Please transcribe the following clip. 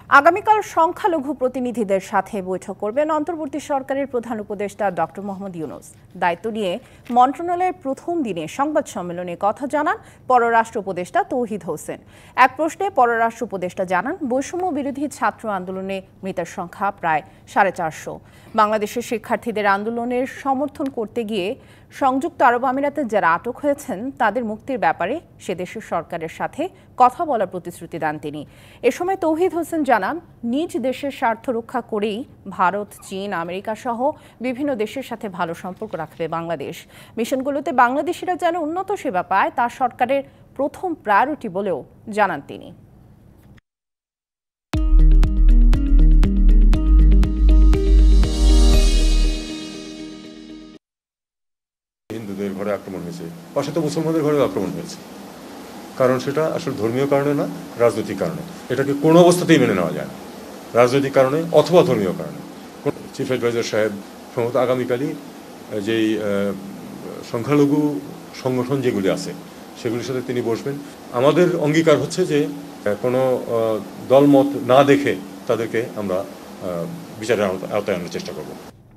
আগামীকাল সংখ্যালঘু প্রতিনিধিদের সাথে বৈঠক করবেন অন্তর্বর্তী সরকারের প্রধান উপদেষ্টা ডক্টর মোহাম্মদ ইউনূস। দায়িত্ব নিয়ে মন্ত্রণালয়ের প্রথম দিনে সংবাদ সম্মেলনে কথা জানান পররাষ্ট্র উপদেষ্টা তৌহিদ হোসেন। এক প্রশ্নে পররাষ্ট্র উপদেষ্টা জানান, বৈষম্য বিরোধী ছাত্র আন্দোলনে মৃতের সংখ্যা প্রায় 450। বাংলাদেশের শিক্ষার্থীদের আন্দোলনের সমর্থন করতে গিয়ে সংযুক্ত আরব আমিরাতে যারা আটক হয়েছেন তাদের মুক্তির ব্যাপারে সে দেশের সরকারের সাথে কথা বলার প্রতিশ্রুতি দেন তিনি। এ সময় তৌহিদ হোসেন জানান, নিজ দেশের স্বার্থ রক্ষা করেই ভারত, চীন, আমেরিকা সহ বিভিন্ন দেশের সাথে ভালো সম্পর্ক রাখবে বাংলাদেশ। মিশনগুলোতে বাংলাদেশিরা যেন উন্নত সেবা পায় তা সরকারের প্রথম প্রায়োরিটি বলেও জানান তিনি। হিন্দুদের ঘরে আক্রমণ হয়েছে, পাশে তো মুসলমানদের ঘরেও আক্রমণ হয়েছে। কারণ সেটা আসলে ধর্মীয় কারণে না, রাজনৈতিক কারণে। এটাকে কোনো অবস্থাতেই মেনে নেওয়া যায় না, রাজনৈতিক কারণে অথবা ধর্মীয় কারণে। চিফ অ্যাডভাইজার সাহেব সম্ভবত আগামীকালই যেই সংখ্যালঘু সংগঠন যেগুলি আছে সেগুলির সাথে তিনি বসবেন। আমাদের অঙ্গীকার হচ্ছে যে কোনো দলমত না দেখে তাদেরকে আমরা বিচারের আওতায় আনার চেষ্টা করব।